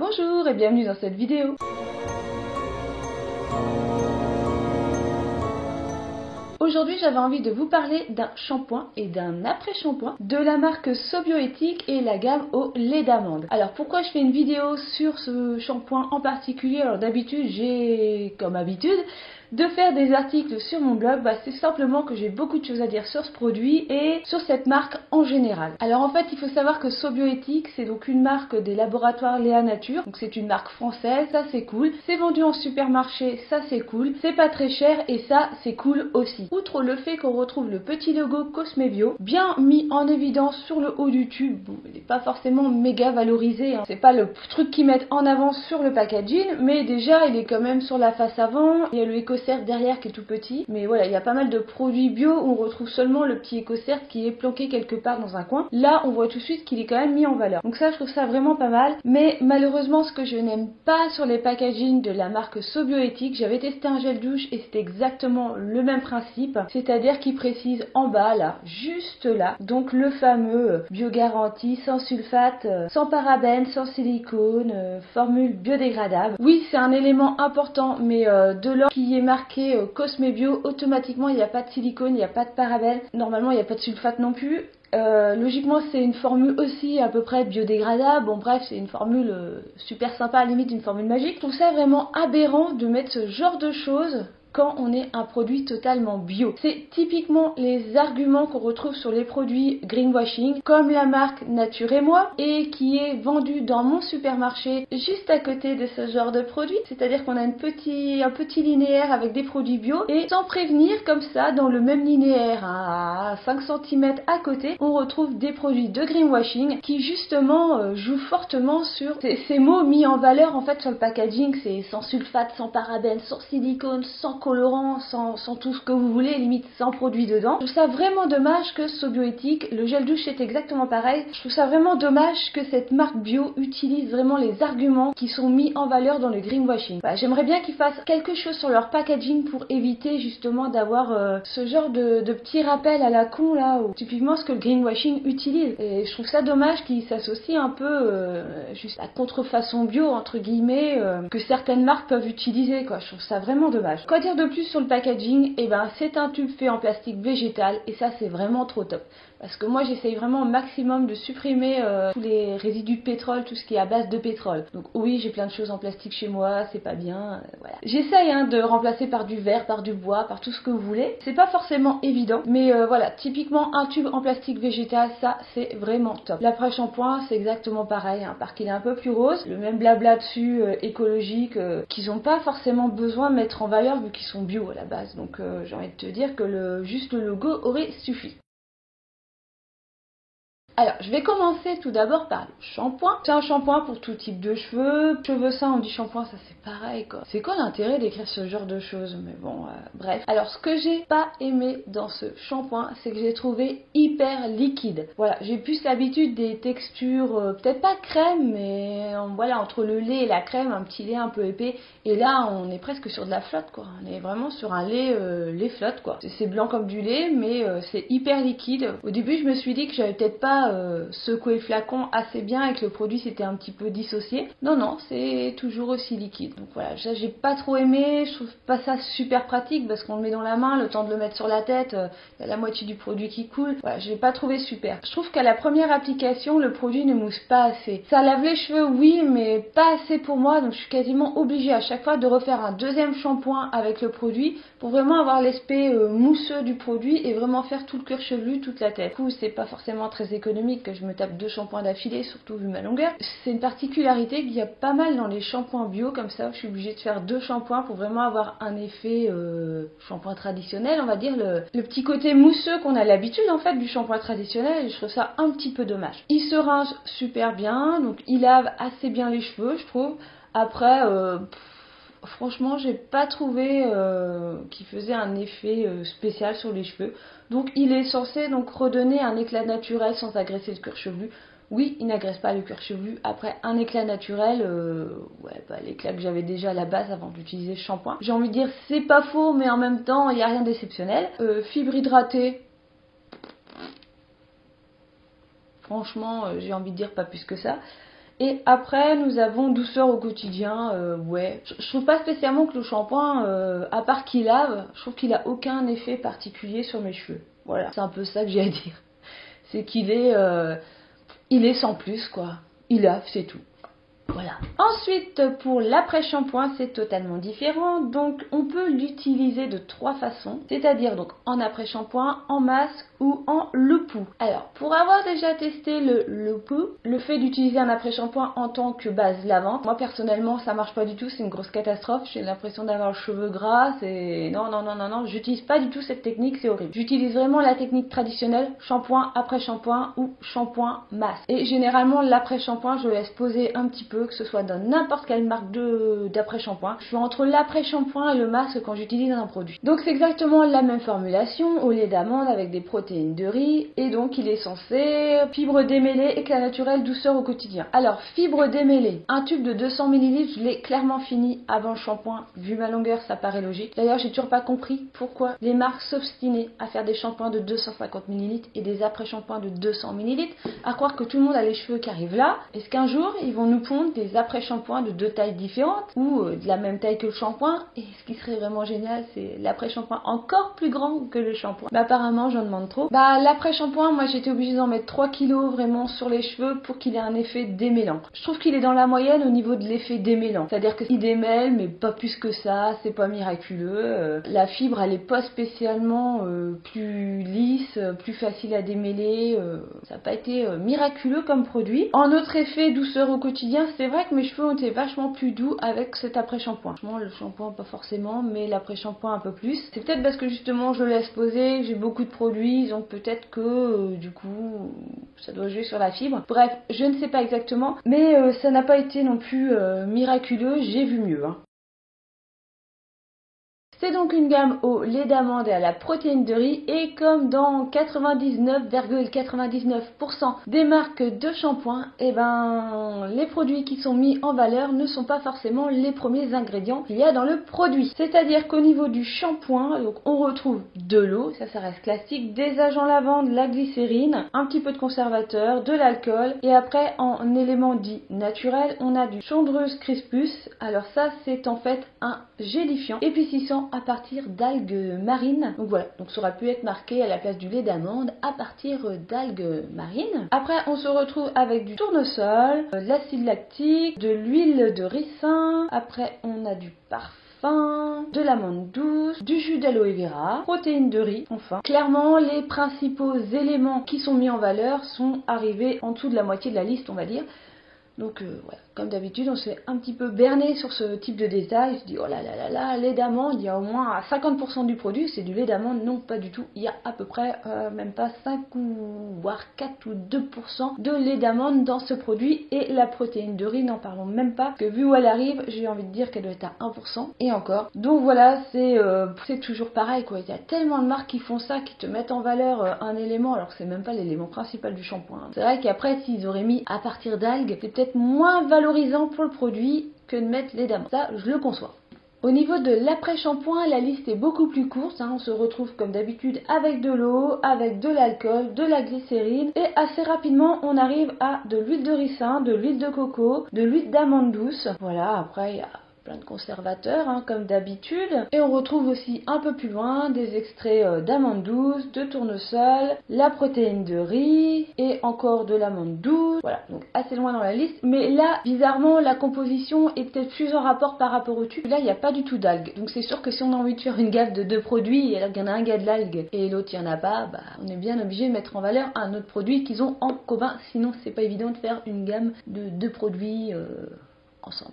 Bonjour et bienvenue dans cette vidéo. Aujourd'hui, j'avais envie de vous parler d'un shampoing et d'un après-shampoing de la marque Sobioéthique et la gamme au lait d'amande. Alors pourquoi je fais une vidéo sur ce shampoing en particulier? Alors d'habitude, j'ai comme habitude de faire des articles sur mon blog, c'est simplement que j'ai beaucoup de choses à dire sur ce produit et sur cette marque en général. Alors en fait, il faut savoir que Sobioéthique, c'est donc une marque des laboratoires Léa Nature, donc c'est une marque française, ça c'est cool. C'est vendu en supermarché, ça c'est cool. C'est pas très cher et ça c'est cool aussi. Outre le fait qu'on retrouve le petit logo Cosmebio, bien mis en évidence sur le haut du tube, bon, il n'est pas forcément méga valorisé, hein. C'est pas le truc qu'ils mettent en avant sur le packaging, mais déjà il est quand même sur la face avant, il y a le éco-cert derrière qui est tout petit, mais voilà, il y a pas mal de produits bio où on retrouve seulement le petit éco-cert qui est planqué quelque part dans un coin. Là, on voit tout de suite qu'il est quand même mis en valeur. Donc ça, je trouve ça vraiment pas mal, mais malheureusement, ce que je n'aime pas sur les packaging de la marque Sobioéthique, j'avais testé un gel douche et c'était exactement le même principe, c'est-à-dire qu'il précise en bas, là, juste là, donc le fameux bio-garantie, sans sulfate, sans parabènes, sans silicone, formule biodégradable. Oui, c'est un élément important, mais de l'or qui est marqué Cosmebio, automatiquement il n'y a pas de silicone, il n'y a pas de parabènes, normalement il n'y a pas de sulfate non plus. Logiquement c'est une formule aussi à peu près biodégradable, bon bref c'est une formule super sympa, à la limite une formule magique. Je trouve ça vraiment aberrant de mettre ce genre de choses quand on est un produit totalement bio. C'est typiquement les arguments qu'on retrouve sur les produits greenwashing, comme la marque Nature et Moi, et qui est vendue dans mon supermarché juste à côté de ce genre de produit. C'est-à-dire qu'on a un petit linéaire avec des produits bio, et sans prévenir, comme ça, dans le même linéaire, à 5 cm à côté, on retrouve des produits de greenwashing qui justement jouent fortement sur ces mots mis en valeur en fait sur le packaging. C'est sans sulfate, sans parabènes, sans silicone, sans colorant, sans tout ce que vous voulez, limite sans produit dedans. Je trouve ça vraiment dommage que Sobioéthique, le gel douche c'est exactement pareil, je trouve ça vraiment dommage que cette marque bio utilise vraiment les arguments qui sont mis en valeur dans le greenwashing. J'aimerais bien qu'ils fassent quelque chose sur leur packaging pour éviter justement d'avoir ce genre de petits rappels à la con là, où typiquement ce que le greenwashing utilise. Et je trouve ça dommage qu'ils s'associent un peu juste à contrefaçon bio entre guillemets que certaines marques peuvent utiliser quoi. Je trouve ça vraiment dommage. Quoi dire de plus sur le packaging? C'est un tube fait en plastique végétal et ça c'est vraiment trop top. Parce que moi j'essaye vraiment au maximum de supprimer tous les résidus de pétrole, tout ce qui est à base de pétrole. Donc oui, j'ai plein de choses en plastique chez moi, c'est pas bien, voilà. J'essaye de remplacer par du verre, par du bois, par tout ce que vous voulez. C'est pas forcément évident, mais voilà, typiquement un tube en plastique végétal, ça c'est vraiment top. L'après-shampoing c'est exactement pareil, par qu'il est un peu plus rose, le même blabla dessus, écologique, qu'ils ont pas forcément besoin de mettre en valeur vu qu'ils sont bio à la base. Donc j'ai envie de te dire que juste le logo aurait suffi. Alors, je vais commencer tout d'abord par le shampoing. C'est un shampoing pour tout type de cheveux. Cheveux sains, on dit shampoing, ça c'est pareil quoi. C'est quoi l'intérêt d'écrire ce genre de choses? Mais bon, bref. Alors, ce que j'ai pas aimé dans ce shampoing, c'est que j'ai trouvé hyper liquide. Voilà, j'ai plus l'habitude des textures, peut-être pas crème, mais voilà, entre le lait et la crème, un petit lait un peu épais. Et là, on est presque sur de la flotte quoi. On est vraiment sur un lait flotte quoi. C'est blanc comme du lait, mais c'est hyper liquide. Au début, je me suis dit que j'avais peut-être pas secouer le flacon assez bien et que le produit s'était un petit peu dissocié. Non, c'est toujours aussi liquide. Donc voilà, ça j'ai pas trop aimé, je trouve pas ça super pratique parce qu'on le met dans la main, le temps de le mettre sur la tête, il y a la moitié du produit qui coule. Voilà, je l'ai pas trouvé super. Je trouve qu'à la première application, le produit ne mousse pas assez. Ça lave les cheveux, oui, mais pas assez pour moi, donc je suis quasiment obligée à chaque fois de refaire un deuxième shampoing avec le produit pour vraiment avoir l'aspect mousseux du produit et vraiment faire tout le cuir chevelu, toute la tête. Du coup, c'est pas forcément très économique que je me tape 2 shampoings d'affilée, surtout vu ma longueur. C'est une particularité qu'il y a pas mal dans les shampoings bio, comme ça je suis obligée de faire 2 shampoings pour vraiment avoir un effet shampoing traditionnel, on va dire, le petit côté mousseux qu'on a l'habitude en fait du shampoing traditionnel, et je trouve ça un petit peu dommage. Il se rince super bien, donc il lave assez bien les cheveux, je trouve. Après, franchement, j'ai pas trouvé qu'il faisait un effet spécial sur les cheveux. Donc il est censé donc redonner un éclat naturel sans agresser le cuir chevelu. Oui, il n'agresse pas le cuir chevelu. Après, un éclat naturel, l'éclat que j'avais déjà à la base avant d'utiliser le shampoing. J'ai envie de dire, c'est pas faux, mais en même temps, il n'y a rien d'exceptionnel. Fibre hydratée. Franchement, j'ai envie de dire pas plus que ça. Et après, nous avons douceur au quotidien. Ouais, je trouve pas spécialement que le shampoing, à part qu'il lave, je trouve qu'il a aucun effet particulier sur mes cheveux. Voilà, c'est un peu ça que j'ai à dire. C'est il est sans plus quoi. Il lave, c'est tout. Voilà. Ensuite, pour l'après-shampoing, c'est totalement différent. Donc, on peut l'utiliser de 3 façons. C'est-à-dire donc en après-shampoing, en masque ou en lepou. Alors, pour avoir déjà testé le lepou, le fait d'utiliser un après-shampoing en tant que base lavante, moi personnellement, ça marche pas du tout. C'est une grosse catastrophe. J'ai l'impression d'avoir le cheveu gras. Non. J'utilise pas du tout cette technique. C'est horrible. J'utilise vraiment la technique traditionnelle, shampoing après shampoing ou shampoing masque. Et généralement, l'après-shampoing, je le laisse poser un petit peu, que ce soit dans n'importe quelle marque d'après-shampoing. Je suis entre l'après-shampoing et le masque quand j'utilise un produit. Donc c'est exactement la même formulation, au lait d'amande avec des protéines de riz, et donc il est censé fibres démêlées, éclat naturel, douceur au quotidien. Alors fibres démêlées, un tube de 200 ml, je l'ai clairement fini avant le shampoing. Vu ma longueur, ça paraît logique. D'ailleurs, j'ai toujours pas compris pourquoi les marques s'obstinaient à faire des shampoings de 250 ml et des après-shampoings de 200 ml, à croire que tout le monde a les cheveux qui arrivent là. Est-ce qu'un jour ils vont nous pondre des après-shampoings de 2 tailles différentes ou de la même taille que le shampoing? Et ce qui serait vraiment génial, c'est l'après-shampoing encore plus grand que le shampoing. Bah apparemment j'en demande trop. Bah l'après-shampoing, moi j'étais obligée d'en mettre 3 kilos vraiment sur les cheveux pour qu'il ait un effet démêlant. Je trouve qu'il est dans la moyenne au niveau de l'effet démêlant. C'est-à-dire qu'il démêle mais pas plus que ça, c'est pas miraculeux. La fibre elle est pas spécialement plus lisse, plus facile à démêler. Ça n'a pas été miraculeux comme produit. En autre effet, douceur au quotidien, c'est vrai que mes cheveux ont été vachement plus doux avec cet après-shampoing. Franchement, le shampoing pas forcément, mais l'après-shampoing un peu plus. C'est peut-être parce que justement je le laisse poser, j'ai beaucoup de produits, donc peut-être que du coup ça doit jouer sur la fibre. Bref, je ne sais pas exactement, mais ça n'a pas été non plus miraculeux, j'ai vu mieux. C'est donc une gamme au lait d'amande et à la protéine de riz, et comme dans 99,99% des marques de shampoing, eh ben les produits qui sont mis en valeur ne sont pas forcément les premiers ingrédients qu'il y a dans le produit. C'est-à-dire qu'au niveau du shampoing, donc on retrouve de l'eau, ça reste classique, des agents lavande, la glycérine, un petit peu de conservateur, de l'alcool, et après en éléments dits naturels, on a du chanvreuse crispus. Alors ça c'est en fait un gélifiant épaississant à partir d'algues marines. Donc voilà, donc ça aurait pu être marqué à la place du lait d'amande à partir d'algues marines. Après on se retrouve avec du tournesol, de l'acide lactique, de l'huile de ricin, après on a du parfum, de l'amande douce, du jus d'aloe vera, protéines de riz, enfin. Clairement, les principaux éléments qui sont mis en valeur sont arrivés en dessous de la moitié de la liste, on va dire. Donc voilà, comme d'habitude, on se fait un petit peu berner sur ce type de détails. Je dis, oh là là là là, lait d'amande, il y a au moins à 50% du produit, c'est du lait d'amande. Non, pas du tout. Il y a à peu près, même pas 5 ou voire 4 ou 2% de lait d'amande dans ce produit. Et la protéine de riz, n'en parlons même pas, que vu où elle arrive, j'ai envie de dire qu'elle doit être à 1%. Et encore. Donc voilà, c'est toujours pareil, quoi. Il y a tellement de marques qui font ça, qui te mettent en valeur un élément, alors que c'est même pas l'élément principal du shampoing. C'est vrai qu'après, s'ils auraient mis à partir d'algues, c'est peut-être moins valorisant pour le produit que de mettre lait d'amande. Ça, je le conçois. Au niveau de l'après-shampoing, la liste est beaucoup plus courte. On se retrouve comme d'habitude avec de l'eau, avec de l'alcool, de la glycérine, et assez rapidement, on arrive à de l'huile de ricin, de l'huile de coco, de l'huile d'amande douce. Voilà, après, il y a plein de conservateurs comme d'habitude, et on retrouve aussi un peu plus loin des extraits d'amande douce, de tournesol, la protéine de riz et encore de l'amande douce. Voilà, donc assez loin dans la liste, mais là bizarrement la composition est peut-être plus en rapport par rapport au tube. Là il n'y a pas du tout d'algues, donc c'est sûr que si on a envie de faire une gamme de 2 produits et alors qu'il y en a un gars de l'algue et l'autre il n'y en a pas, bah on est bien obligé de mettre en valeur un autre produit qu'ils ont en commun, sinon c'est pas évident de faire une gamme de 2 produits ensemble.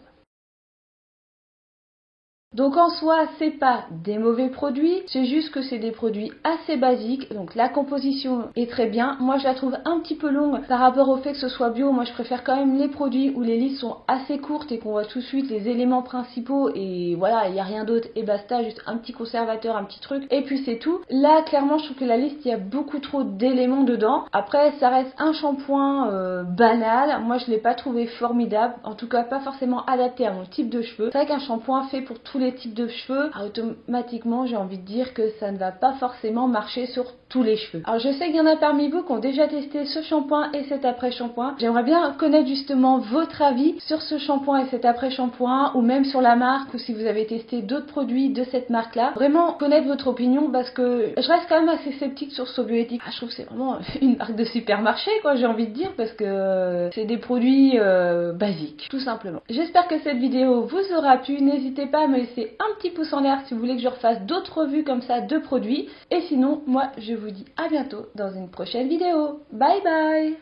Donc en soi, c'est pas des mauvais produits, c'est juste que c'est des produits assez basiques. Donc la composition est très bien. Moi, je la trouve un petit peu longue par rapport au fait que ce soit bio. Moi, je préfère quand même les produits où les listes sont assez courtes et qu'on voit tout de suite les éléments principaux et voilà, il n'y a rien d'autre et basta, juste un petit conservateur, un petit truc et puis c'est tout. Là, clairement, je trouve que la liste, il y a beaucoup trop d'éléments dedans. Après, ça reste un shampoing banal. Moi, je l'ai pas trouvé formidable. En tout cas, pas forcément adapté à mon type de cheveux. C'est vrai qu'un shampoing fait pour tous les les types de cheveux, automatiquement j'ai envie de dire que ça ne va pas forcément marcher sur tous les cheveux. Alors je sais qu'il y en a parmi vous qui ont déjà testé ce shampoing et cet après-shampoing. J'aimerais bien connaître justement votre avis sur ce shampoing et cet après-shampoing, ou même sur la marque, ou si vous avez testé d'autres produits de cette marque-là. Vraiment connaître votre opinion, parce que je reste quand même assez sceptique sur Sobioéthique. Je trouve que c'est vraiment une marque de supermarché, quoi, j'ai envie de dire, parce que c'est des produits basiques, tout simplement. J'espère que cette vidéo vous aura plu. N'hésitez pas à me laisser un petit pouce en l'air si vous voulez que je refasse d'autres revues comme ça de produits. Et sinon, moi, je vous dis à bientôt dans une prochaine vidéo. Bye bye!